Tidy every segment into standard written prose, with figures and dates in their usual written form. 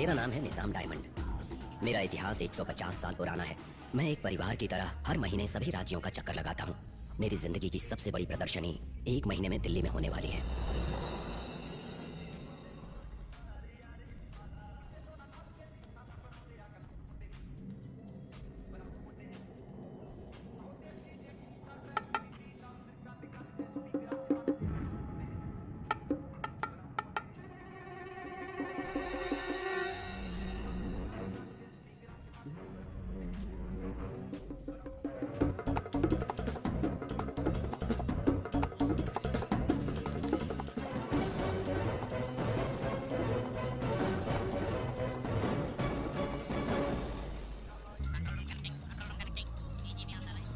मेरा नाम है निजाम डायमंड। मेरा इतिहास 150 साल पुराना है। मैं एक परिवार की तरह हर महीने सभी राज्यों का चक्कर लगाता हूँ। मेरी जिंदगी की सबसे बड़ी प्रदर्शनी 1 महीने में दिल्ली में होने वाली है।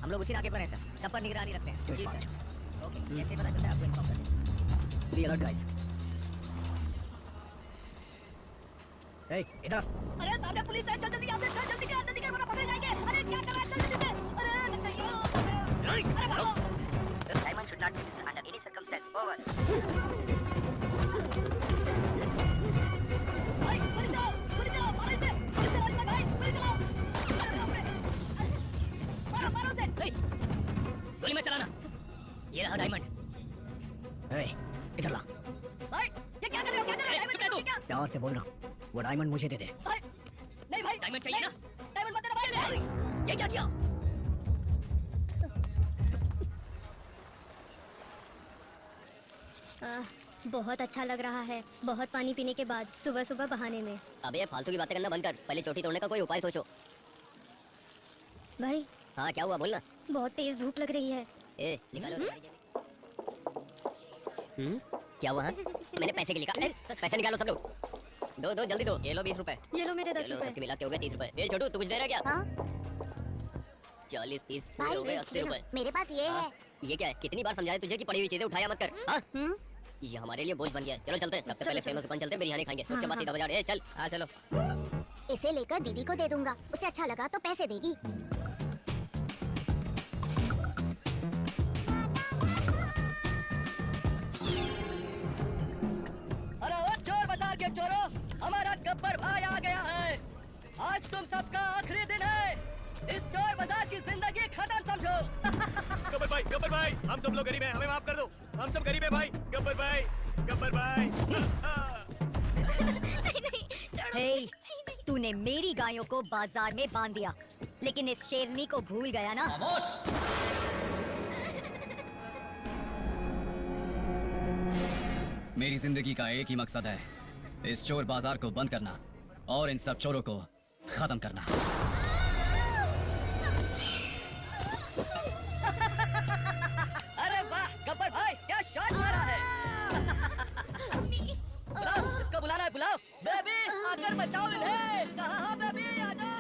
हम लोग उसी नाके पर हैं सर, सब पर निगरानी रखते हैं। जी सर। ओके, जैसे पता चलता है आपको इन्फॉर्म कर देंगे। Be alert guys. ए, इधर। अरे सामने पुलिस है, जल्दी यहाँ से चल, जल्दी कर वरना पकड़े जाएंगे। अरे क्या कर रहा है, चल जल्दी से। अरे नहीं, अरे भागो। Diamond should not be missed under any circumstance. Over. भाई गोली चलाओ, मारो इसे, गोली चलाओ इसे भाई, गोली चलाओ। अरे बाप रे, मारो उसे। गोली मत चलाना। ये रहा डायमंड। ए, इधर ला। भाई ये क्या कर रहे हो, डायमंड क्या? प्यार से बोलना, वो डायमंड मुझे दे दे। भाई नहीं भाई, डायमंड चाहिए ना? डायमंड मत देना भाई। ये क्या किया? बहुत अच्छा लग रहा है, बहुत पानी पीने के बाद सुबह सुबह बहाने में। अबे ये फालतू की बातें करना बंद कर, पहले चोटी तोड़ने का कोई उपाय सोचो। भाई हाँ क्या हुआ, बोलना। बहुत तेज भूख लग रही है। ए निकालो। क्या हुआ? मैंने पैसे के लिए कहा। पैसे निकालो सब लोग। दो जल्दी दो। ये लो 20 रुपए। ये लो मेरे 10 चलो रुपए। सबके मिला के हो गए 30 रुपए। ए छोटू तू कुछ दे रहा है क्या? हाँ? 40 30 हो गए 80 रुपए। मेरे पास ये है। ये क्या है? कितनी बार समझाया तुझे कि पड़ी हुई चीजें उठाया मत कर। हाँ? ये हमारे लिए बोझ बन गया है। चलो चलते हैं। सबसे पहले फेमस दुकान चलते हैं, बिरयानी खाएंगे। उसके बाद सीधा बाजार। ए चल। हाँ चलो। इसे लेकर दीदी को दे दूंगा, उसे अच्छा लगा तो पैसे देगी। अरे ओ चोर बाजार के चोरों, हमारा गब्बर भाई आ गया है। आज तुम सबका आखिरी दिन है। इस चोर बाजार की जिंदगी खत्म समझो। गब्बर भाई, हम सब लोग गरीब हैं, हमें माफ कर दो। हम सब गरीब हैं भाई। गब्बर भाई। हे, तूने मेरी गायों को बाजार में बांध दिया, लेकिन इस शेरनी को भूल गया ना? खामोश। मेरी जिंदगी का एक ही मकसद है, इस चोर बाजार को बंद करना और इन सब चोरों को खत्म करना। अरे वाह गब्बर भाई, क्या शॉट मारा है। बुलाओ, इसको बुलाना है, बुलाओ। बेबी आकर बचाओ इन्हें। कहाँ है बेबी, आ जाओ।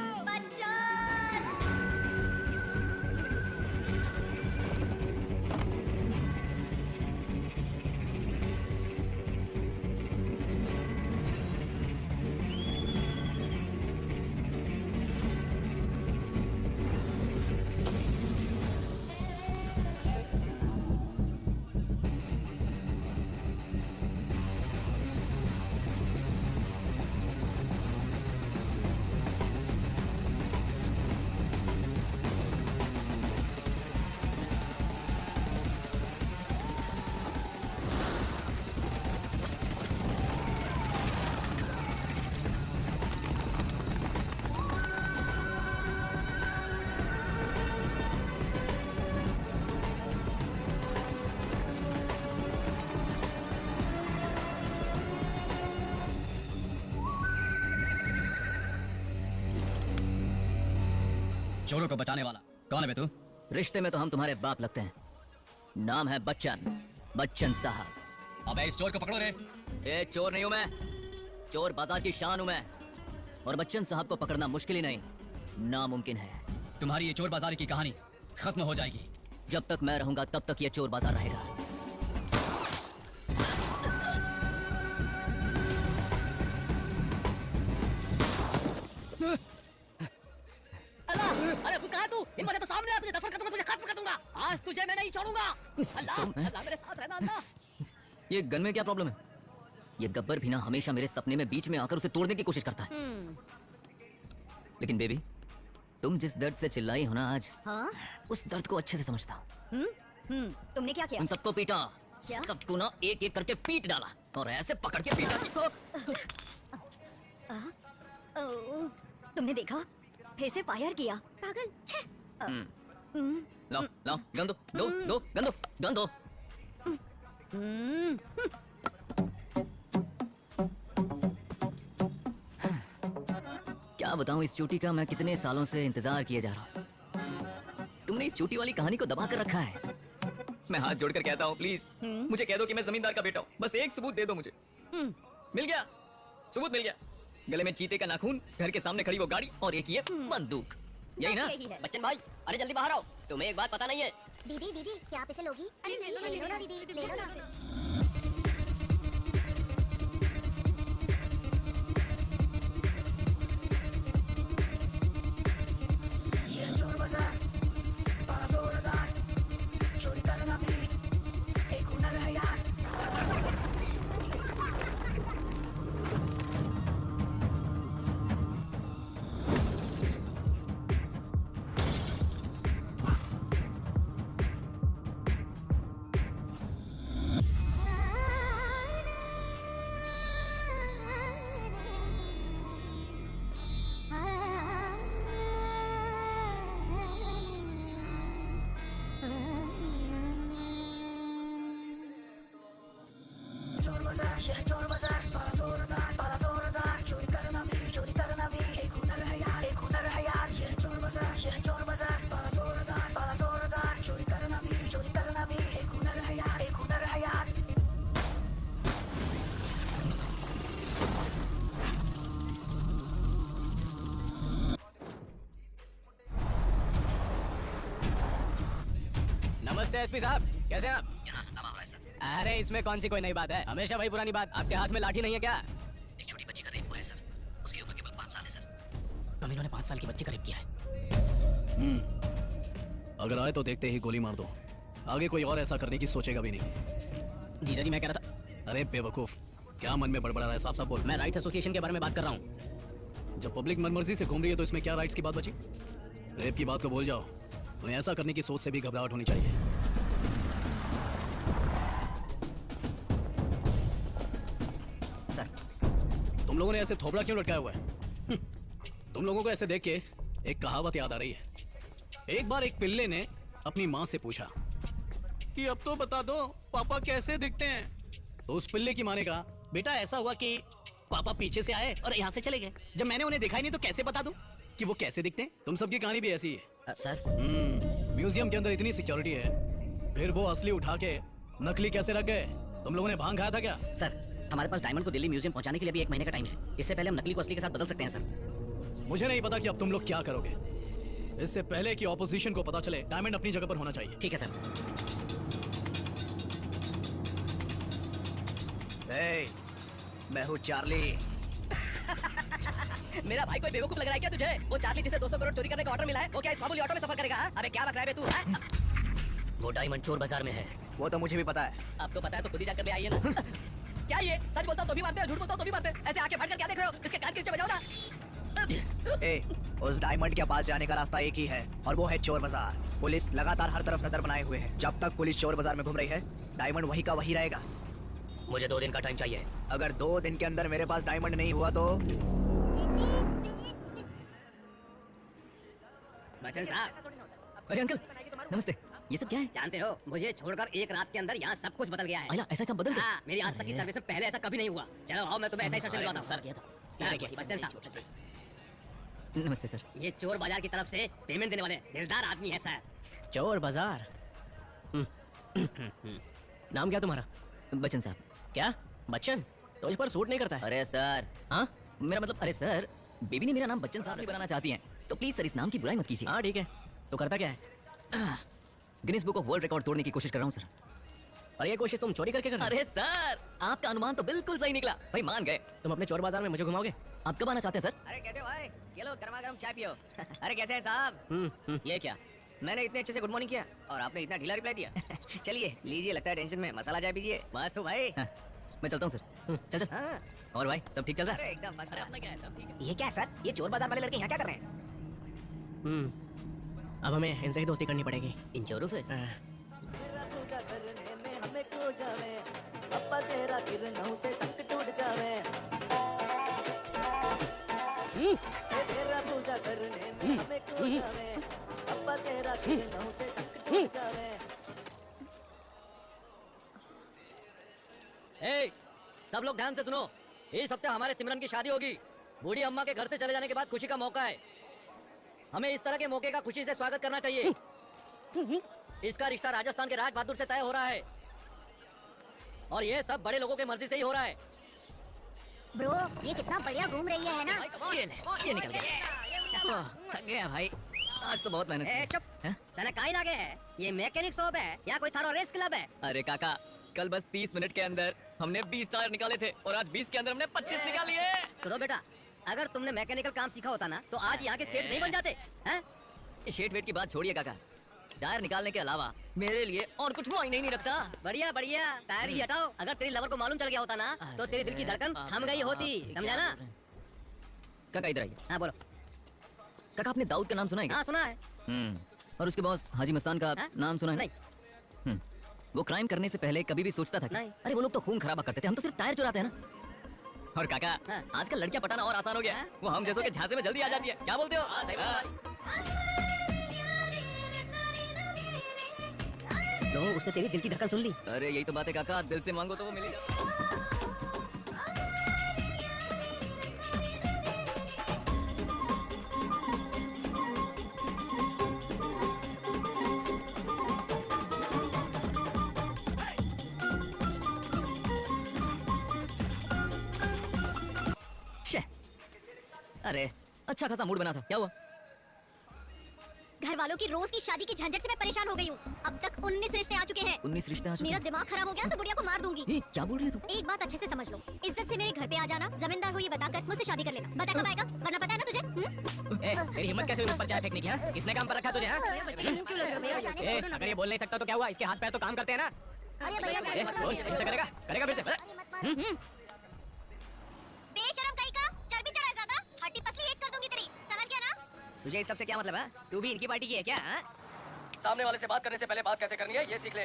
चोरों को बचाने वाला कौन है बे तू? रिश्ते में तो हम तुम्हारे बाप लगते हैं। नाम है बच्चन साहब। अबे इस चोर को पकड़ो रे। ए चोर नहीं हूं मैं, चोर बाजार की शान हूं मैं। और बच्चन साहब को पकड़ना मुश्किल ही नहीं, नामुमकिन है। तुम्हारी ये चोर बाजार की कहानी खत्म हो जाएगी। जब तक मैं रहूंगा तब तक ये चोर बाजार रहेगा। अरे कहाँ तू? हिम्मत है तो सामने आ, तुझे दफन कर दूंगा, तुझे खत्म कर दूंगा। आज तुझे मैं नहीं छोड़ूंगा। अल्लाह, अल्लाह मेरे साथ रहना अल्लाह। ये गन में क्या प्रॉब्लम है? ये गब्बर भी ना हमेशा मेरे सपने में बीच में आकर उसे तोड़ने की कोशिश करता है। लेकिन बेबी, तुम जिस दर्द से चिल्लाई हो ना आज, हाँ? उस दर्द को अच्छे से समझता हूँ। तुमने क्या किया? उन सबको पीटा, क्या? सबको ना एक एक करके पीट डाला और ऐसे पकड़ के पीटा कि ओह, तुमने देखा? फिर से फायर किया। पागल। छे। लाओ लाओ गन दो, गन दो, गन दो। क्या बताऊं इस चोटी का मैं कितने सालों से इंतजार किए जा रहा हूँ। तुमने इस चोटी वाली कहानी को दबा कर रखा है। मैं हाथ जोड़कर कहता हूँ प्लीज मुझे कह दो कि मैं जमींदार का बेटा हूँ। बस एक सबूत दे दो मुझे। मिल गया, सबूत मिल गया। गले में चीते का नाखून, घर के सामने खड़ी वो गाड़ी और एक ये बंदूक। यही ना? यही है। बच्चन भाई, अरे जल्दी बाहर आओ। तुम्हें एक बात पता नहीं है। दीदी दीदी क्या आप इसे लोगी? अरे ले लो ना दीदी, ले लो ना। नमस्ते एसपी साहब, कैसे हैं आप? अरे इसमें कौन सी कोई नई बात है, हमेशा वही पुरानी बात। आपके हाथ में लाठी नहीं है क्या? एक छोटी बच्ची का रेप हुआ है सर। उसकी उम्र केवल 5 साल है सर। कमीनों ने 5 साल की बच्ची का रेप किया है। अगर आए तो देखते ही गोली मार दो। आगे कोई और ऐसा करने की सोचेगा भी नहीं। जीजा जी मैं कह रहा था। अरे बेवकूफ, क्या मन में बड़बड़ा रहा है? साफ साफ बोल। मैं राइट्स एसोसिएशन के बारे में बात कर रहा हूँ। जब पब्लिक मनमर्जी से घूम रही है तो इसमें क्या राइट्स की बात बची? रेप की बात को भूल जाओ। उन्हें ऐसा करने की सोच से भी घबराहट होनी चाहिए। सर, तुम लोगों ने ऐसे थोबड़ा क्यों लटकाया हुआ है? तुम लोगों को ऐसे देख के एक कहावत याद आ रही है। एक बार एक पिल्ले ने अपनी माँ से पूछा कि अब तो बता दो पापा कैसे दिखते हैं। तो उस पिल्ले की माँ ने कहा, बेटा ऐसा हुआ कि पापा पीछे से आए और यहाँ से चले गए। जब मैंने उन्हें देखा ही नहीं तो कैसे बता दूं कि वो कैसे दिखते हैं? तुम सबकी कहानी भी ऐसी है। सर, म्यूजियम के अंदर इतनी सिक्योरिटी है, फिर वो असली उठा के नकली कैसे रख गए? तुम लोगों ने भांग खाया था क्या? सर हमारे पास डायमंड को दिल्ली म्यूजियम पहुंचाने के लिए भी 1 महीने का टाइम है। इससे पहले हम नकली को असली के साथ बदल सकते हैं सर। मुझे नहीं पता कि अब तुम लोग क्या करोगे। इससे पहले कि ऑपोजिशन को पता चले, डायमंड अपनी जगह पर होना चाहिए। ठीक है सर। मैं हूँ चार्ली। मेरा भाई कोई बेवकूफ लग रहा है क्या तुझे? वो चार्ली जिसे 200 करोड़ चोरी करने का ऑर्डर मिला है, वो क्या इस मामूली ऑटो में सफर करेगा? अबे क्या बक रहा है बे तू? वो डायमंड चोर बाजार में है। वो तो मुझे भी पता है। आपको पता है तो खुद ही जाकर ले आइए ना। क्या ये सच बोलता तो भी मारते हो, झूठ बोलता तो भी मारते? ऐसे आके बैठ कर क्या देख रहे हो? इसके कान के नीचे बजाओ ना। ए, उस डायमंड के पास जाने का रास्ता एक ही है और वो है चोर बाजार। पुलिस लगातार हर तरफ नजर बनाए हुए है। जब तक पुलिस चोर बाजार में घूम रही है, डायमंड वही का वही रहेगा। मुझे 2 दिन का टाइम चाहिए। अगर 2 दिन के अंदर मेरे पास डायमंड नहीं हुआ तो बच्चन साहब। अरे अंकल नमस्ते। ये सब क्या है? जानते हो, मुझे छोड़कर एक रात के अंदर यहाँ सब कुछ बदल गया है। आइला, ऐसा सब बदल गया? हाँ, मेरी आज तक की सर्विस में पहले ऐसा कभी नहीं हुआ। चलो आओ, मैं तुम्हें ऐसा ही सर से मिलवाता हूँ। सर किया था। सर, बच्चन साहब, नमस्ते सर। ये चोर बाजार की तरफ से पेमेंट देने वाले दिलदार आदमी है सर। चोर बाजार। नाम क्या तुम्हारा? बच्चन साहब। क्या बच्चन? तो इस पर सूट नहीं करता है। अरे सर, हाँ मेरा मतलब, अरे सर, बेबी ने मेरा नाम बच्चन साहब नहीं बनाना चाहती हैं, तो प्लीज सर इस नाम की बुराई मत कीजिए। हाँ ठीक है। तो करता क्या है? Guinness book of world record तोड़ने की कोशिश कर रहा हूँ सर। और ये कोशिश तुम चोरी करके कर रहे हो? अरे सर, आपका अनुमान तो बिल्कुल सही निकला भाई, मान गए। तुम अपने चोर बाजार में मुझे घुमाओगे? आप कब आना चाहते हैं सर? अरे कैसे हो भाई? ये लो गर्मा गर्म चाय पियो। अरे कैसे है साहब? ये क्या? मैंने इतने अच्छे से गुड मॉर्निंग किया और आपने इतना ढीला रिप्लाई दिया। चलिए लीजिए, लगता है टेंशन में मसाला चाय पीजिए। बस तो भाई, मैं चलता हूँ सर। चल चल। हाँ। और भाई सब ठीक चल रहा है? एकदम मस्त। अरे अपना क्या है, सब ठीक है। ये क्या है सर? ये चोर बाजार वाले लड़के यहाँ क्या कर रहे हैं? अब हमें इनसे ही दोस्ती करनी पड़ेगी। इन चोरों से? ए, सब लोग ध्यान से सुनो। इस हफ्ते हमारे सिमरन की शादी होगी। बूढ़ी अम्मा के घर से चले जाने के बाद खुशी का मौका है। हमें इस तरह के मौके का खुशी से स्वागत करना चाहिए। इसका रिश्ता राजस्थान के राज बहादुर से तय हो रहा है और ये सब बड़े लोगों की मर्जी से ही हो रहा है। ब्रो ये कितना बढ़िया घूम रही है ना? ये निकल गया। थक गया भाई, आज तो बहुत मेहनत ए, की। चुप। हैं? तने काहे लागे है? ये मैकेनिक शॉप है या कोई थारो रेस क्लब है? अरे काका, कल बस 30 मिनट के अंदर हमने 20 टायर निकाले थे और आज 20 के अंदर हमने 25 निकाल लिए। सुनो बेटा, अगर तुमने मैकेनिकल काम सीखा होता ना तो आज यहाँ के सेठ नहीं बन जाते हैं? शेट वेट की बात छोड़िए काका, टायर निकालने के अलावा मेरे लिए और कुछ मायने ही नहीं रखता। बढ़िया बढ़िया, टायर ही हटाओ। अगर तेरी लवर को मालूम चल गया होता ना तो तेरे दिल की धड़कन थम गई होती, समझा ना? काका इधर आइए। हाँ बोलो। काका आपने दाऊद का नाम सुना है क्या? हाँ सुना है। और उसके बॉस हाजी मस्तान का हाँ? नाम सुना है? नहीं। वो क्राइम करने से पहले कभी भी सोचता था क्या? नहीं। अरे वो लोग तो खून खराबा करते थे, हम तो सिर्फ टायर चुराते हैं ना। और काका हाँ। आजकल लड़कियां पटाना और आसान हो गया। हाँ। वो हम जैसों के झांसे में जल्दी आ जाती है, क्या बोलते हो? लो, उसने तेरी दिल की धड़कन सुन ली। अरे यही तो बात है काका, दिल से मांगो तो वो मिल ही जाता है। अरे अच्छा खासा मूड बना था, क्या हुआ? घर वालों की रोज की शादी की झंझट से मैं परेशान हो गई हूँ। अब तक 19 रिश्ते आ चुके हैं। 19 रिश्ते आ चुके मेरा हैं। दिमाग खराब हो गया तो बुढ़िया को मार दूंगी। ए, क्या बोल रही है तू? एक बात अच्छे से समझ लो, इज्जत से मेरे घर पे आ जाना, जमींदार हो ये बताकर मुझसे शादी कर लेना। बता कब आएगा? वरना पता है ना तुझे? ए, तेरी हिम्मत कैसे हुई मुझ पर चाय फेंकने की? हाँ? किसने काम पर रखा तुझे? हाँ? ए, अगर ये बोल नहीं सकता तो क्या हुआ? इसके हाथ पैर तो काम करते हैं ना? अरे भैया ए, बोल, फिर से करेगा? करेगा फिर से? बेशरम कहीं का चर्बी चढ़ा ज्यादा, हड्डी पसली एक कर दूंगी तेरी, समझ गया ना? तुझे इस सबसे क्या मतलब है? तू भी इनकी पार्टी की है क्या? हाँ? सामने वाले से बात करने से पहले बात कैसे करनी है ये सीख ले।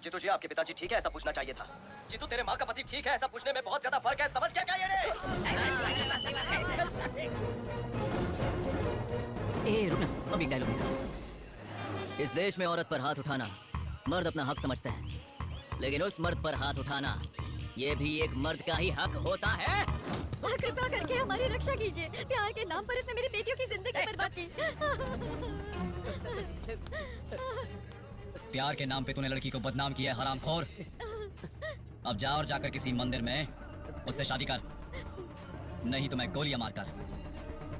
जीतू जी, आपके पिताजी ठीक है ऐसा पूछना चाहिए था। जीतू, तेरे माँ का पति ठीक है ऐसा पूछने में बहुत ज्यादा फर्क है, समझ क्या ये रे? ए रुक ना, अब एक डायलॉग निकाल। इस देश में औरत पर हाथ उठाना मर्द अपना हक समझते हैं, लेकिन उस मर्द पर हाथ उठाना ये भी एक मर्द का ही हक होता है। कृपया करके हमारी रक्षा कीजिए। प्यार के नाम पर इसने मेरी बेटियों की जिंदगी बर्बाद की। प्यार के नाम पे तूने लड़की को बदनाम किया है, हरामखोर। अब जा और जाकर किसी मंदिर में उससे शादी कर, नहीं तो मैं गोलियां मारकर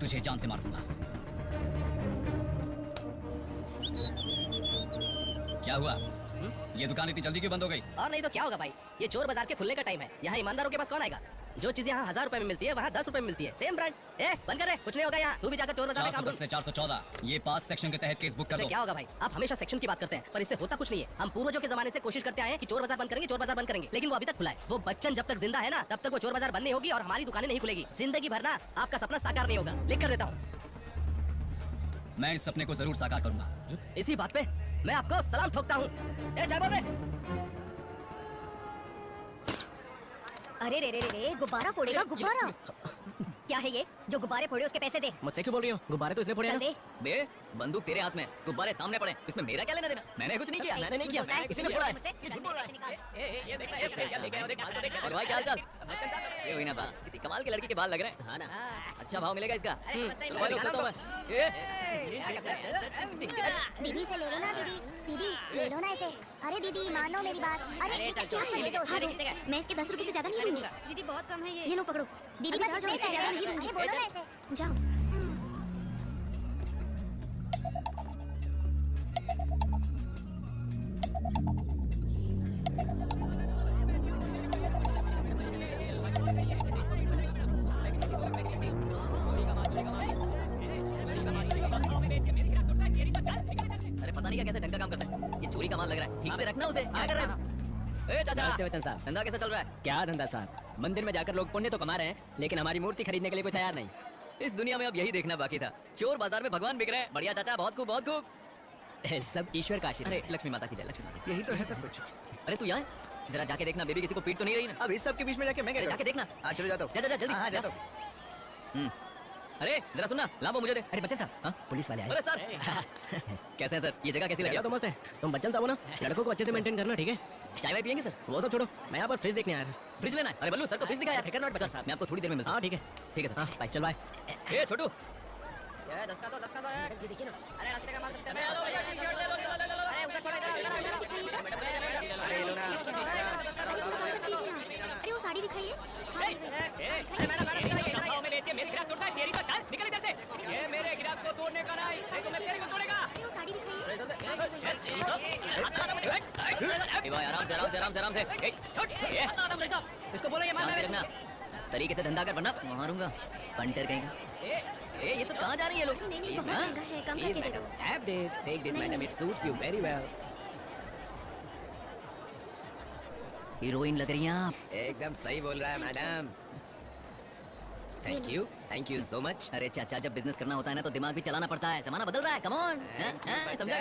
तुझे जान से मार दूंगा। क्या हुआ? ये दुकान इतनी जल्दी क्यों बंद हो गई? और नहीं तो क्या होगा भाई, ये चोर बाजार के खुलने का टाइम है। यहाँ ईमानदारों के पास कौन आएगा? जो चीजें यहाँ 1000 रुपए में मिलती है वहाँ 10 रुपए में मिलती है, सेम ब्रांड। ए बंद कर रहे, कुछ नहीं होगा यहाँ। तू भी जाकर चोर बाजार में काम 410 से 414 ये 5 सेक्शन के तहत केस बुक कर इससे दो। क्या होगा भाई? आप हमेशा सेक्शन की बात करते हैं पर इससे होता कुछ नहीं है। हम पूर्वजों के जमाने से कोशिश करते आए हैं कि चोर बाजार बंद करेंगे, चोर बाजार बंद करेंगे, लेकिन वो अभी तक खुला है। वो बच्चन जब तक जिंदा है ना तब तक वो चोर बाजार बंद नहीं होगी और हमारी दुकानें नहीं खुलेगी। जिंदगी भर ना आपका सपना साकार नहीं होगा। लिख कर देता हूँ। मैं इस सपने को जरूर साकार करूंगा। इसी बात पे मैं आपको सलाम ठोकता हूँ। ए क्या बोल रहे? अरे रे रे रे रे, गुब्बारा फोड़ेगा गुब्बारा। क्या है ये जो गुब्बारे फोड़े उसके पैसे दे। मुझसे क्यों बोल रही हो? गुब्बारे तो इसने फोड़े चल ना। दे। बे बंदूक तेरे हाथ में, गुब्बारे सामने पड़े, इसमें मेरा क्या लेना देना? मैंने कुछ नहीं किया। मैंने नहीं किया, बोलता है, किसी ने फोड़ा है। मुझसे, चल दे, पैसे निकाल। ये देख ये क्या लेके आया? देख, माल तो देख। और भाई क्या हाल चाल? ये हुई ना बात, किसी कमाल के लड़की के बाल लग रहे हैं। हाँ ना, अच्छा भाव मिलेगा इसका। चलो भाई, चलता हूं मैं। दीदी से ले लो ना दीदी, दीदी ले लो ना इसे। अरे दीदी मानो मेरी बात। अरे क्या चले जाओ? मैं इसके 10 रुपए से ज्यादा नहीं दूंगी। दीदी बहुत कम है ये लो पकड़ो। दीदी बस इतने से ज्यादा नहीं दूंगी। बोलो ना इसे। जाओ। अरे पता नहीं क्या कैसे ढंग का काम करता है। ये चोरी का माल लग रहा है, ठीक से रखना उसे। क्या कर रहे हैं? ए चाचा, नमस्ते बच्चन साहब। धंधा कैसा चल रहा है? क्या धंधा साहब, मंदिर में जाकर लोग पुण्य तो कमा रहे हैं, लेकिन हमारी मूर्ति खरीदने के लिए कोई तैयार नहीं। इस दुनिया में अब यही देखना बाकी था, चोर बाजार में भगवान बिक रहे हैं। बढ़िया चाचा, बहुत खूब, बहुत खूब। सब ईश्वर का आशीर्वाद। अरे लक्ष्मी माता की जय, लक्ष्मी माता। यही तो है सब कुछ। अरे तू यहाँ है? जरा जाके देखना, बेबी किसी को पीट तो नहीं रही ना? अब इस सब के बीच में जाके मैं क्या अरे करूं? जाके देखना। हाँ चलो जाता हूँ। जा जा जा, जल्दी हाँ जा। जाता हूँ। अरे जरा सुनना, लामो मुझे दे। अरे बच्चन साहब, हाँ? पुलिस वाले आए। अरे सर कैसे हैं सर? ये जगह कैसी लगी जगह तो आपको? मस्त है। तुम बच्चन साहब हो ना, लड़कों को अच्छे से मेंटेन करना, ठीक है? चाय वाय पियेंगे सर? वो सब छोड़ो, मैं यहाँ पर फ्रिज देखने आया था। फ्रिज लेना है? अरे बल्लू सर को फ्रिज दिखाया Take a note, यार। बच्चन सर साहब। मैं आपको थोड़ी देर में मिलता हाँ ठीक है। हूँ। ठीक है सर, हाँ बाय। चल बाय। ए छोटू, अरे वो साड़ी दिखाइए। अरे वो साड़ी दिखाइए। ए भाई आराम से, आराम से, आराम से, आराम से। इसको बोलो ये शांति रखना, तरीके से धंधा कर, वरना मारूंगा। पंटर कहीं का। ए ये सब कहाँ जा रही है लोग? नहीं नहीं, बहुत हाँ? महंगा है, कम करके दे दो। Have this, take this, madam. It suits you very well. Heroine लग रही हैं आप। एकदम सही बोल रहा है madam. Thank you so much. अरे चाचा, जब बिजनेस करना होता है ना तो दिमाग भी चलाना पड़ता है। जमाना बदल रहा है, कम ऑन। समझा?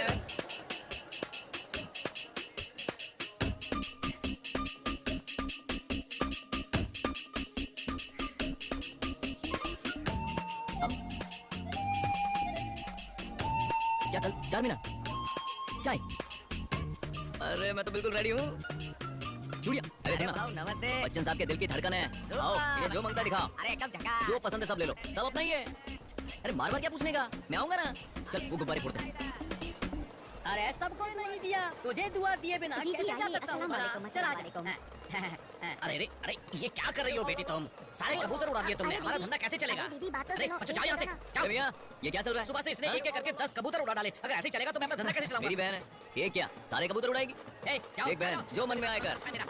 क्या चल 4 मिनट चाय? अरे मैं तो बिल्कुल रेडी हूँ। चूड़िया, अरे सुना, नमस्ते। बच्चन साहब के दिल की धड़कन है। आओ, ये जो मांगता है दिखाओ। अरे कब झका। जो पसंद है सब ले लो, सब अपना ही है। अरे बार बार क्या पूछने का, मैं आऊंगा ना। चल वो गुब्बारे फोड़ दे। अरे सबको नहीं दिया, तुझे दुआ दिए बिना जी, जी, कैसे जा आइए, सकता हूँ? अस्सलाम वालेकुम, चल आ अस्सलाम जा। अरे ये क्या कर रही हो बेटी तुम? सारे कबूतर उड़ा दिए तुमने, अरे हमारा दीदी, धंधा कैसे चलेगा? अरे दीदी, बात तो अरे सुनो, अच्छा एक जाओ यहाँ से, बात जाओ। अरे भैया, ये क्या चल रहा है? सुबह से इसने एक एक करके 10 कबूतर उड़ा डाले। अगर ऐसे ही चलेगा तो मैं अपना धंधा कैसे चलाऊंगा? मेरी बहन है, ये क्या सारे कबूतर उड़ाएगी? ए, जाओ, एक बहन, जाओ। जो मन में आए कर। मेरा।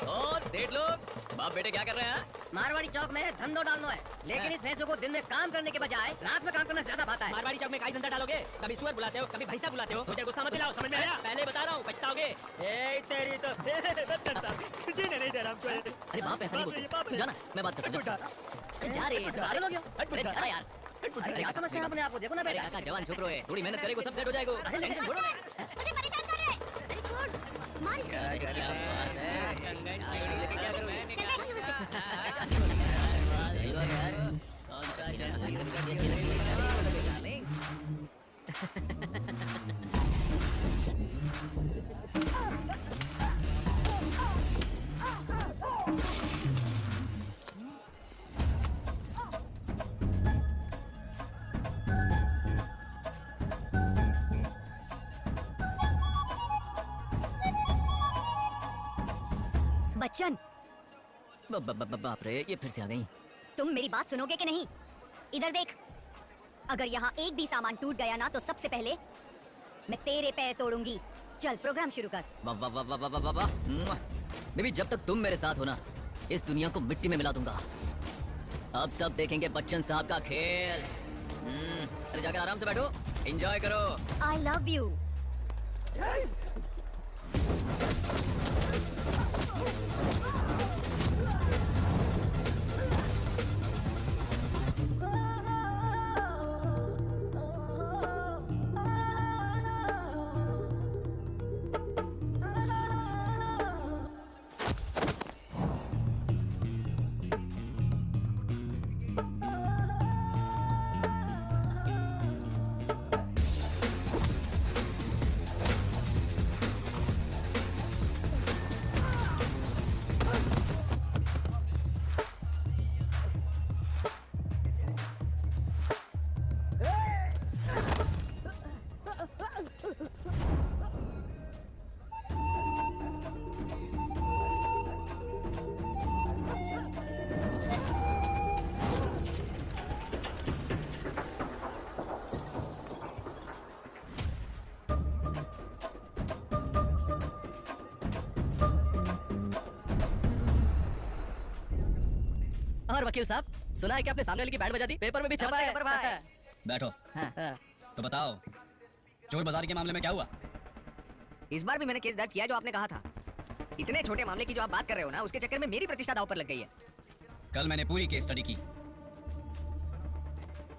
और सेठ लोग, बाप बेटे क्या कर रहे हैं? मारवाड़ी चौक में धंधो डालना है, लेकिन इस भैंसों को दिन में काम करने के बजाय रात में काम करना ज्यादा भाता है। मारवाड़ी चौक में काई धंधा डालोगे? कभी सुअर बुलाते हो, कभी भैंसा बुलाते हो। मुझे गुस्सा मत दिलाओ, समझ में आया? पहले बता रहा हूँ, पछताओगे। ए तेरी तो बच्चन साहब, जीने नहीं दे रहा हमको। अरे बाप ऐसा नहीं बोलते। तू जाना, मैं बात करता हूँ। अरे जा रे, पागल हो गया? अरे जा यार। अरे क्या समझते हैं अपने आप को? देखो ना अरे बेटा। काका जवान छोकरो है, थोड़ी मेहनत करेगा सब सेट हो जाएगा। अरे लेकिन छोड़ो ना। मुझे परेशान कर रहे हैं। अरे छोड़, मार इसे। चल बैठ यहाँ से। बच्चन, बाप रे, ये फिर से आ गई। तुम मेरी बात सुनोगे कि नहीं? इधर देख, अगर यहाँ एक भी सामान टूट गया ना तो सबसे पहले मैं तेरे पैर तोड़ूंगी। चल प्रोग्राम शुरू कर। वाह वाह वाह वाह वाह वाह वाह। बेबी जब तक तुम मेरे साथ हो ना, इस दुनिया को मिट्टी में मिला दूंगा। अब सब देखेंगे बच्चन साहब का खेल। अरे जाकर आराम से बैठो, एंजॉय करो। I love you. और वकील साहब, सुना है कि आपने सामने वाले की बैंड बजा दी? पेपर में भी छपा है। बैठो। हाँ। तो बताओ, चोर बाजार के मामले में क्या हुआ? इस बार भी मैंने केस दर्ज किया जो आपने कहा था। इतने छोटे मामले की जो आप बात कर रहे हो ना, उसके चक्कर में मेरी प्रतिष्ठा दांव पर लग गई है। कल मैंने पूरी केस स्टडी की।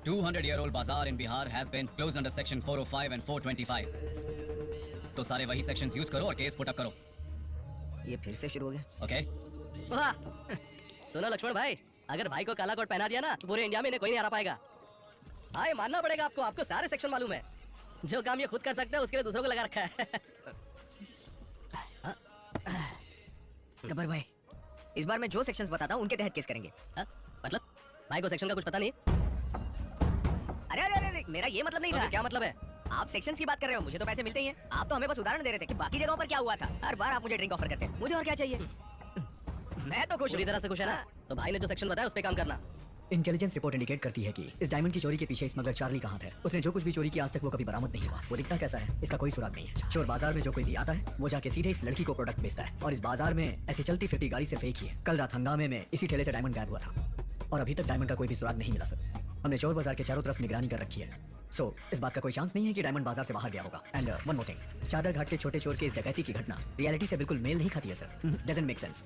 200-year-old बाजार in Bihar has been closed under section 405 and 425। तो सारे वही सेक्शंस यूज करो और केस पुट अप करो। ये फिर से शुरू हो गया। ओके? वाह! सुनो लक्ष्मण भाई, अगर भाई को काला कोट पहना दिया ना, पूरे इंडिया में इन्हें कोई नहीं हरा पाएगा। भाई मानना पड़ेगा आपको, आपको सारे सेक्शन मालूम है। जो काम ये खुद कर सकते हैं उसके लिए दूसरों को लगा रखा है। गब्बर भाई, इस बार मैं जो सेक्शंस बताता हूँ उनके तहत केस करेंगे। मतलब भाई को सेक्शन का कुछ पता नहीं? अरे अरे अरे, मेरा ये मतलब नहीं था। क्या मतलब है? आप सेक्शंस की बात कर रहे हो, मुझे तो पैसे मिलते ही हैं। आप तो हमें बस उदाहरण दे रहे थे कि बाकी जगहों पर क्या हुआ था। हर बार आप मुझे ड्रिंक ऑफर करते हैं, मुझे और क्या चाहिए? मैं तो खुश पूरी तरह से खुश है ना? तो भाई ने जो सेक्शन बताया उस पे काम करना। इंटेलिजेंस रिपोर्ट इंडिकेट करती है कि इस डायमंड की चोरी के पीछे स्मगलर चार्ली का हाथ है। उसने जो कुछ भी चोरी किया आज तक वो कभी बरामद नहीं हुआ। वो दिखता कैसा है इसका कोई सुराग नहीं है। चोर बाजार में जो कोई भी आता है वो जाके सीधे इस लड़की को प्रोडक्ट बेचता है और इस बाजार में ऐसी चलती फिरती गाड़ी सिर्फ एक ही है। कल रात हंगामे में इसी ठेले से डायमंड गायब हुआ था और अभी तक डायमंड का कोई भी सुराग नहीं मिला सर। हमने चोर बाजार के चारों तरफ निगरानी कर रखी है। सो इस बात का कोई चांस नहीं है कि डायमंड बाजार से बाहर गया होगा। एंड वन मोर थिंग, चादर घाट के छोटे चोर के इस डकैती की घटना रियलिटी से बिल्कुल मेल नहीं खाती है sir. Doesn't make sense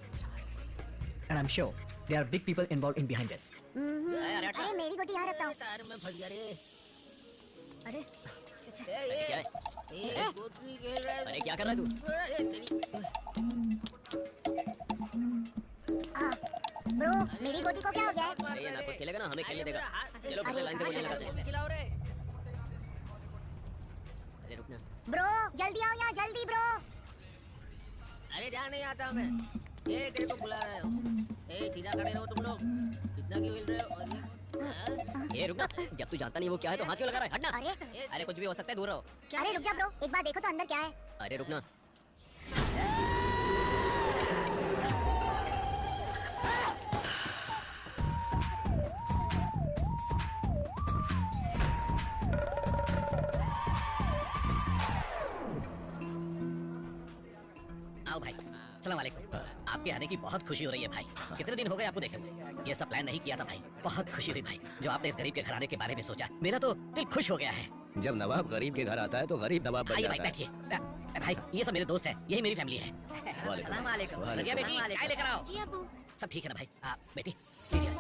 and I am sure there are big people involved in behind this. अरे मेरी गोटी यहाँ रखता हूँ। अरे अरे क्या कर रहा है तू? ब्रो, मेरी गोटी को क्या हो गया है? ये ना कुछ खेलेगा ना, हमें खेलने देगा। चलो पीछे लाइन से गोली लगाते हैं। अरे रुकना। ब्रो जल्दी आओ यहाँ, जल्दी ब्रो। अरे ध्यान नहीं आता हमें। ये तेरे को बुला रहे हो। ए सीधा खड़े रहो तुम लोग। कितना क्यों हिल रहे हो? ये रुकना, जब तू जानता नहीं वो क्या है तो हाथ क्यों लगा रहा है? हटना। अरे कुछ भी हो सकता है, दूर रहो। अरे रुक जा ब्रो, एक बार देखो तो अंदर क्या है। अरे रुकना। आओ भाई, अस्सलाम वालेकुम। आपके आने की बहुत खुशी हो रही है भाई। कितने दिन हो गए आपको देखे हुए। ये सब प्लान नहीं किया था भाई, बहुत खुशी हुई भाई जो आपने इस गरीब के घराने के बारे में सोचा। मेरा तो दिल खुश हो गया है। जब नवाब गरीब के घर आता है तो गरीब नवाब बन भाई जाता है। बैठिए। भाई ये सब मेरे दोस्त हैं, यही मेरी फैमिली है। वालेकुम। रजिया बेटी, चाय लेकर आओ। जी अब्बू। सब ठीक है ना भाई? बेटी लीजिए।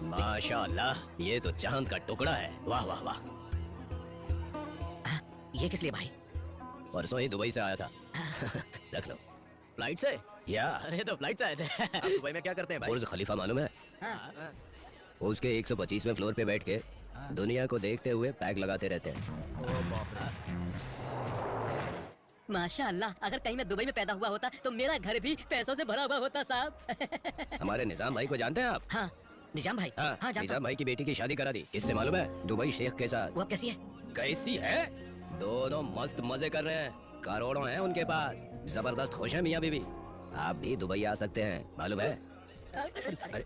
माशाअल्लाह, ये तो चांद का टुकड़ा है। वाह वाह वाह। ये किस लिए भाई? परसों ही दुबई से आया था। रख लो। फ्लाइट से? या अरे तो फ्लाइट से आए थे। आप दुबई में क्या करते हैं भाई? बुर्ज खलीफा मालूम है? उसके 125वें फ्लोर पे बैठ के दुनिया को देखते हुए पैक लगाते रहते हैं। माशाअल्लाह, अगर कहीं मैं दुबई में पैदा हुआ होता तो मेरा घर भी पैसों से भरा हुआ होता साहब। हमारे निजाम भाई को जानते हैं आप? हाँ निजाम भाई। हाँ, जानता निजाम भाई की बेटी की शादी करा दी। किससे मालूम है? दुबई शेख के साथ। वो अब कैसी है? कैसी है? दोनों मस्त मजे कर रहे हैं। करोड़ों हैं उनके पास। जबरदस्त खुश है मियाँ बीबी। आप भी दुबई आ सकते हैं, मालूम है? अरे,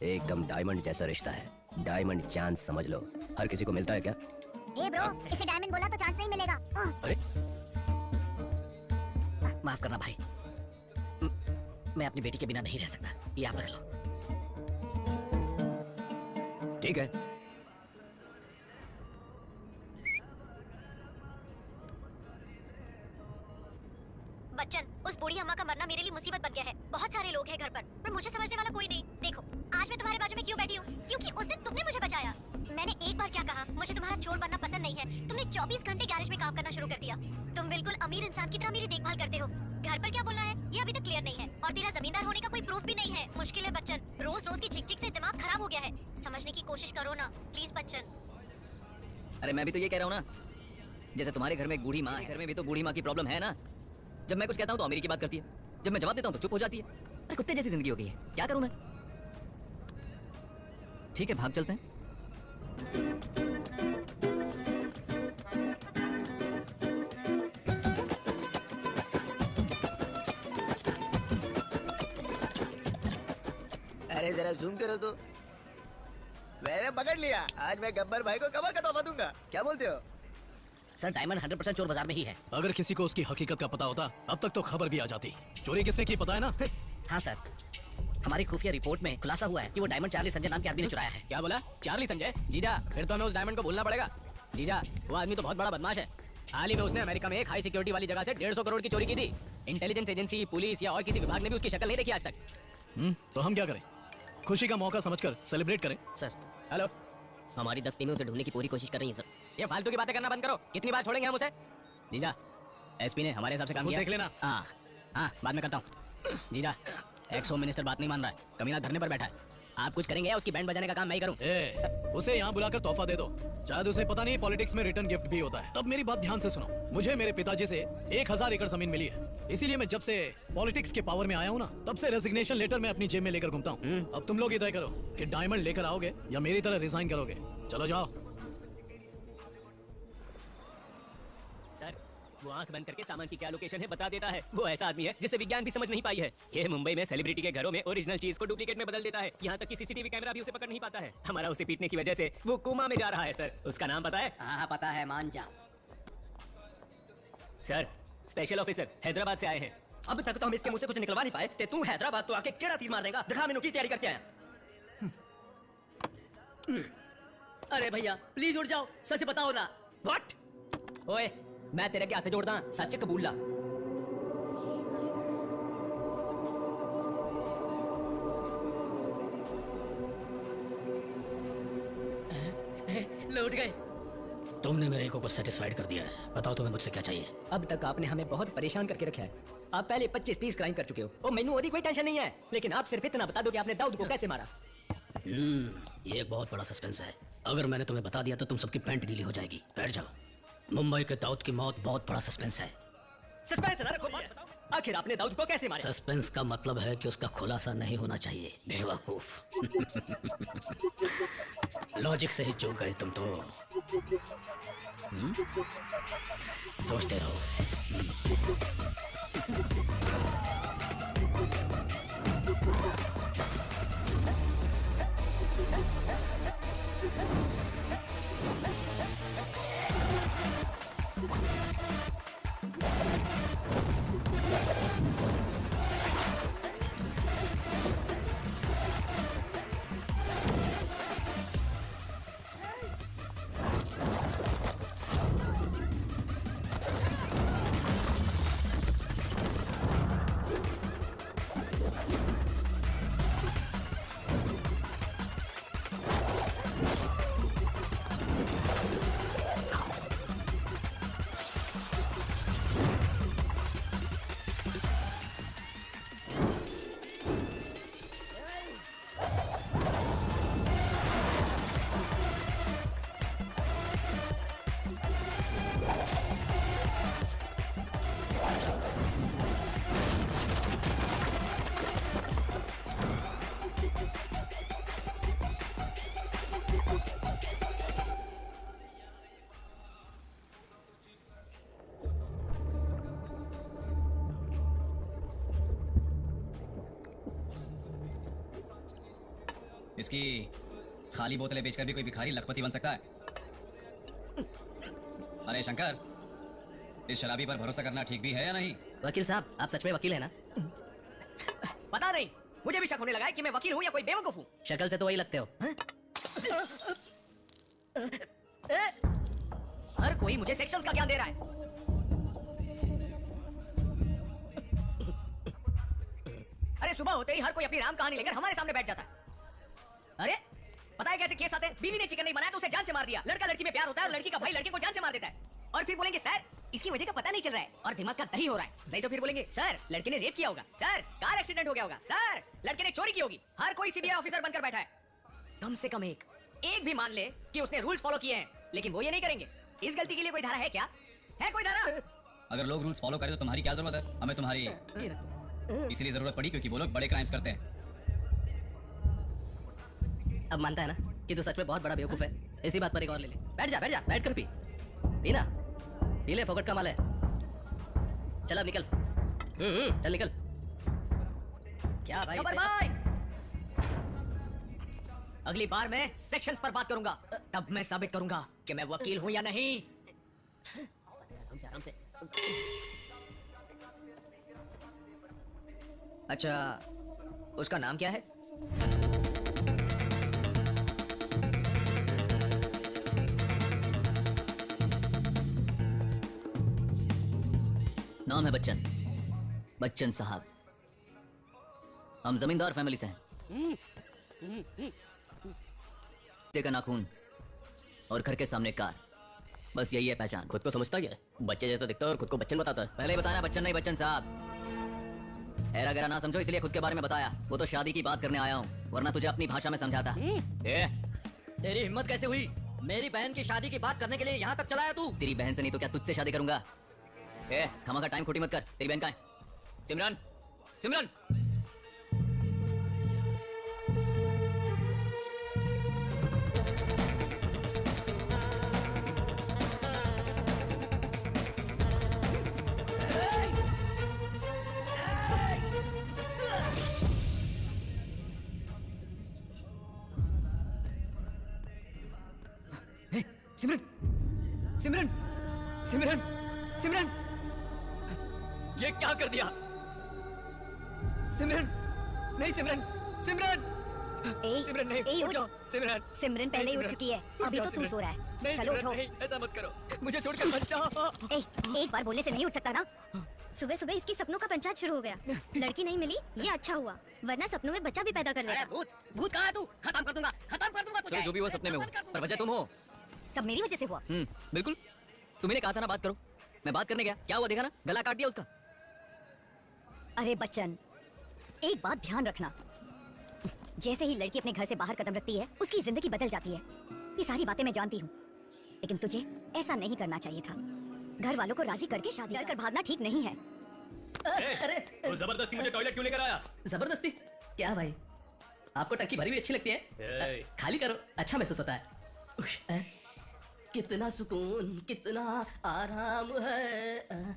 एकदम डायमंड जैसा रिश्ता है। डायमंड चांस समझ लो। हर किसी को मिलता है क्या? ए ब्रो, इसे डायमंड बोला तो चांस नहीं मिलेगा। अरे माफ करना भाई, मैं अपनी बेटी के बिना नहीं रह सकता। ये आप रख लो। ठीक है। बच्चन, उस बूढ़ी अम्मा का मरना मेरे लिए मुसीबत बन गया है। बहुत सारे लोग हैं घर पर मुझे समझने वाला कोई नहीं। देखो, आज मैं तुम्हारे बाजू में क्यों बैठी हूँ? क्योंकि उस दिन तुमने मुझे बचाया। मैंने एक बार क्या कहा, मुझे तुम्हारा चोर बनना पसंद नहीं है। तुमने 24 घंटे गैरेज में काम करना शुरू कर दिया। तुम बिल्कुल अमीर इंसान की तरह मेरी देखभाल करते हो। घर पर क्या बोलना है ये अभी तक क्लियर नहीं है, और तेरा जमींदार होने का कोई प्रूफ भी नहीं है। मुश्किल है बच्चन, रोज रोज की झिकझिक से दिमाग खराब हो गया है। समझने की कोशिश करो ना प्लीज बच्चन। अरे मैं भी तो ये कह रहा हूँ ना, जैसे तुम्हारे घर में एक बूढ़ी माँ है, घर में भी तो बूढ़ी माँ की प्रॉब्लम है ना। जब मैं कुछ कहता हूँ तो अमीरी की बात करती है, जब मैं जवाब देता हूँ तो चुप हो जाती है। अरे कुत्ते जैसी जिंदगी हो गई है, क्या करूँ मैं? ठीक है, भाग चलते हैं। अरे जरा जूम करो तो। मैंने पकड़ लिया। आज मैं गब्बर भाई को कमर का तोहफा दूंगा। क्या बोलते हो? सर डायमंड 100% चोर बाजार में ही है। अगर किसी को उसकी हकीकत का पता होता अब तक तो खबर भी आ जाती। चोरी किसने की पता है ना? हाँ सर, हमारी खुफिया रिपोर्ट में खुलासा हुआ है कि वो डायमंड चार्ली संजय नाम के आदमी ने चुराया है। क्या बोला? चार्ली संजय? जीजा, फिर तो हमें उस डायमंड को भूलना पड़ेगा। जीजा, वो आदमी तो बहुत बड़ा बदमाश है। हाल ही में उसने अमेरिका में एक हाई सिक्योरिटी वाली जगह से 150 करोड़ की चोरी की थी। इंटेलिजेंस एजेंसी, पुलिस या और किसी विभाग ने भी उसकी शक्ल नहीं देखी आज तक। तो हम क्या करें? खुशी का मौका समझकर सेलिब्रेट करें। सर हेलो, हमारी 10 टीमें उसे ढूंढने की पूरी कोशिश कर रही हैं सर। ये फालतू की बातें करना बंद करो। कितनी बार छोड़ेंगे हम उसे? जीजा, एसपी ने हमारे हिसाब से काम खुद किया। देख लेना। हाँ, बाद में करता हूँ। जीजा, एक्स होम मिनिस्टर बात नहीं मान रहा है, कमीना धरने पर बैठा है। आप कुछ करेंगे या उसकी बैंड बजाने का काम मैं ही करूँ? उसे यहाँ बुलाकर तोहफा दे दो। शायद उसे पता नहीं पॉलिटिक्स में रिटर्न गिफ्ट भी होता है। अब मेरी बात ध्यान से सुनो। मुझे मेरे पिताजी से 1000 एकड़ जमीन मिली है, इसीलिए मैं जब से पॉलिटिक्स के पावर में आया हूँ ना, तब से रेजिग्नेशन लेटर मैं अपनी जेब में लेकर घूमता हूँ। अब तुम लोग ही तय करो कि डायमंड लेकर आओगे या मेरी तरह रिजाइन करोगे। चलो जाओ। सर, वो आंख बंद करके सामान की क्या लोकेशन है बता देता है। वो ऐसा आदमी है जिसे विज्ञान भी समझ नहीं पाई है। ये मुंबई में सेलिब्रिटी के घरों में ओरिजिनल चीज को डुप्लीकेट में बदल देता है। यहाँ तक कि सीसीटीवी कैमरा भी उसे पकड़ नहीं पाता है। हमारा उसे पीटने की वजह से वो कोमा में जा रहा है सर। उसका नाम पता है? हाँ पता है, मान जा। सर, स्पेशल ऑफिसर हैदराबाद से आए हैं। अब तक तो हम इसके मुंह से कुछ निकलवा नहीं पाए ते तू हैदराबाद तो आके केड़ा तीर मार देगा। दिखा मेनू की तैयारी करके आया। अरे भैया प्लीज उठ जाओ, सच बताओ ना। व्हाट? ओए, मैं तेरे के हाथ जोड़दा, सच कबूल ला। लौट गए। तुमने मेरे को सेटिस्फाइड कर दिया है। बताओ तुम्हें मुझसे क्या चाहिए? अब तक आपने हमें बहुत परेशान करके रखा है। आप पहले 25-30 क्राइम कर चुके हो और मैनू ओदी कोई टेंशन नहीं है, लेकिन आप सिर्फ इतना बता दो कि आपने दाऊद को कैसे मारा। ये एक बहुत बड़ा सस्पेंस है। अगर मैंने तुम्हें बता दिया तो तुम सबकी पैंट गीली हो जाएगी। बैठ जाओ। मुंबई के दाऊद की मौत बहुत बड़ा सस्पेंस है। सस्पेंस ना रखो, बात बताओ। आखिर आपने दाऊद को कैसे मारा? सस्पेंस का मतलब है कि उसका खुलासा नहीं होना चाहिए, बेवकूफ। लॉजिक से ही चूक गए तुम तो। सोचते रहो। इसकी खाली बोतलें बेचकर भी कोई भिखारी लखपति बन सकता है? अरे शंकर, इस शराबी पर भरोसा करना ठीक भी है या नहीं? वकील साहब, आप सच में वकील है ना? पता नहीं, मुझे भी शक होने लगा है कि मैं वकील हूँ या कोई बेवकूफ हूँ। शक्ल से तो वही लगते हो। हर कोई मुझे सेक्शंस का ज्ञान दे रहा है। अरे सुबह होते ही हर कोई अपनी राम कहानी लेकर हमारे सामने बैठ जाता है। अरे पता है कैसे केस आते हैं? बीवी ने चिकन नहीं बनाया तो उसे जान से मार दिया। लड़का लड़की में प्यार होता है और लड़की का भाई लड़के को जान से मार देता है। और फिर बोलेंगे सर इसकी वजह का पता नहीं चल रहा है और दिमाग का दही हो रहा है। नहीं तो फिर बोलेंगे सर लड़के ने रेप किया होगा, सर कार एक्सीडेंट हो गया होगा, सर लड़के ने चोरी की होगी। हर कोई सीबीआई ऑफिसर बनकर बैठा है। कम से कम एक भी मान ले कि उसने रूल्स फॉलो किए हैं, लेकिन वो ये नहीं करेंगे। इस गलती के लिए कोई धारा है क्या? है कोई धारा? अगर लोग रूल्स फॉलो करें तो तुम्हारी क्या जरूरत है? हमें तुम्हारी इसलिए जरूरत पड़ी क्योंकि वो लोग बड़े क्राइम्स करते हैं। अब मानता है ना कि तू सच में बहुत बड़ा बेवकूफ है? इसी बात पर एक और ले ले। बैठ जा बैठ कर पी ना, पी ले, फोकट का माल है। चल अब निकल। चल निकल। क्या भाई? भाई अगली बार मैं सेक्शंस पर बात करूंगा, तब मैं साबित करूंगा कि मैं वकील हूं या नहीं। आराम से। अच्छा, उसका नाम क्या है? नाम है बच्चन, बच्चन साहब। हम जमींदार फैमिली से हैं। देखा नाखून और घर के सामने कार, बस यही है पहचान। खुद को समझता क्या है? बच्चे जैसा दिखता है और खुद को बच्चन बताता है। पहले ही बताना बच्चन नहीं बच्चन साहब। ऐरा गैरा ना समझो इसलिए खुद के बारे में बताया। वो तो शादी की बात करने आया हूँ, वरना तुझे अपनी भाषा में समझाता। तेरी हिम्मत कैसे हुई मेरी बहन की शादी की बात करने के लिए यहाँ तक चला आया तू? तेरी बहन से नहीं तो क्या तुझसे शादी करूंगा? खामा का टाइम खोटी मत कर। तेरी बहन कहाँ है? सिमरन, सिमरन। सिमरन, सिमरन, सिमरन, सिमरन, ये क्या कर दिया? सिमरन, नहीं सिमरन, सिमरन, सिमरन नहीं, उठ जाओ, सिमरन। सिमरन पहले ही उठ चुकी है, अभी तो तू सो रहा है। नहीं, चलो सिमरन, उठो। नहीं, ऐसा मत करो, मुझे छोड़कर मत जाओ। एक बार बोलने से नहीं उठ सकता ना। सुबह सुबह इसकी सपनों का पंचायत शुरू हो गया। लड़की नहीं मिली, ये अच्छा हुआ, वरना सपनों में बच्चा भी पैदा कर लेगा। भूत, भूत कहाँ है तू? खत्म कर दूंगा, खत्म कर दूंगा तुझे। चलो जो भी हुआ सपने में हो, पर वजह तुम हो। सब मेरी वजह से हुआ। बिल्कुल। तुम्ही ने कहा था ना बात करो, मैं बात करने गया, क्या हुआ देखा ना, गला काट दिया उसका। अरे बच्चन, एक बात ध्यान रखना, जैसे ही लड़की अपने घर से बाहर कदम रखती है उसकी जिंदगी बदल जाती है। ये सारी बातें मैं जानती हूँ, लेकिन तुझे ऐसा नहीं करना चाहिए था। घर वालों को राजी करके शादी कर भागना ठीक नहीं है। अरे तो जबरदस्ती मुझे टॉयलेट क्यों लेकर आया? जबरदस्ती क्या भाई? आपको टंकी भरी हुई अच्छी लगती है? खाली करो, अच्छा महसूस होता है। कितना सुकून, कितना आराम है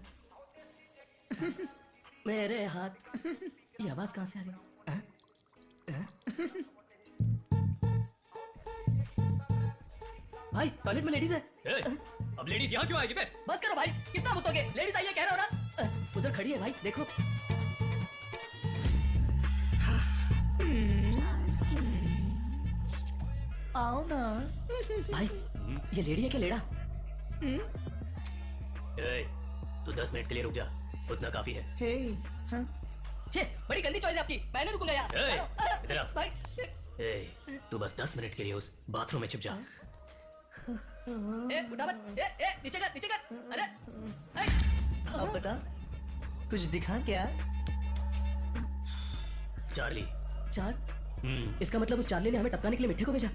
मेरे हाथ। ये आवाज कहाँ से आ रही? भाई टॉयलेट में लेडीज है। अब लेडीज यहाँ क्यों आएगी बे? बस करो भाई, कितना मुतोगे? लेडीज आई है कह रहे हो ना? उधर खड़ी है भाई, देखो। आओ ना भाई, ये लेडी है क्या लेड़ा? तू 10 मिनट के लिए रुक जा, उतना काफी है। छे, बड़ी गंदी चॉइस है आपकी, मैं नहीं रुकूंगा यार। इधर आ। भाई तू बस 10 मिनट के लिए उस बाथरूम में छिप जा। उठा मत, नीचे कर, नीचे कर। अरे अब बता, कुछ दिखा क्या? चार्ली। चार? इसका मतलब उस चार्ली ने हमें टपकाने के लिए मिठे को भेजा?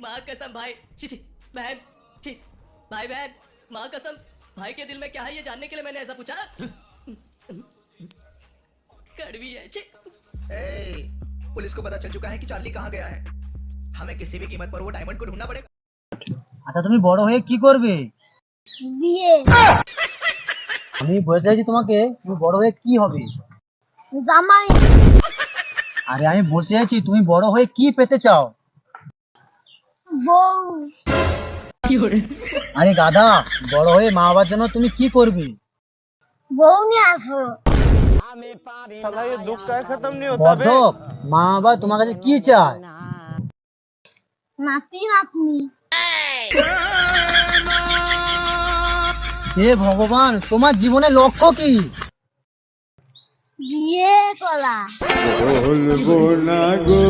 माँ कसम भाई, छी छी, बहन, छी, भाई बहन, माँ कसम, भाई के दिल में क्या है ये जानने के लिए मैंने ऐसा पूछा। कड़वी है, छी। पुलिस को पता चल चुका है कि चार्ली कहाँ गया है। हमें किसी भी कीमत पर वो डायमंड को ढूंढना पड़ेगा। আচ্ছা তুমি বড় হয়ে কি করবে? বিয়ে। আমি বলতে চাইছি তোমাকে তুমি বড় হয়ে কি হবে? জামাই। আরে আমি বলতে চাইছি তুমি বড় হয়ে কি পেতে চাও? বউ। কি করে? আরে গাধা, বড় হয়ে মা বাবার জন্য তুমি কি করবে? বউ নিয়ে আসো। साला ये दुख का खत्म नहीं होता बे। বর্ধক, মা বাবা তোমার কাছে কি চায়? নাতি নাতনি। হে ভগবান, তোমার জীবনের লক্ষ্য কি? বিয়ে করা। বলবো না গো।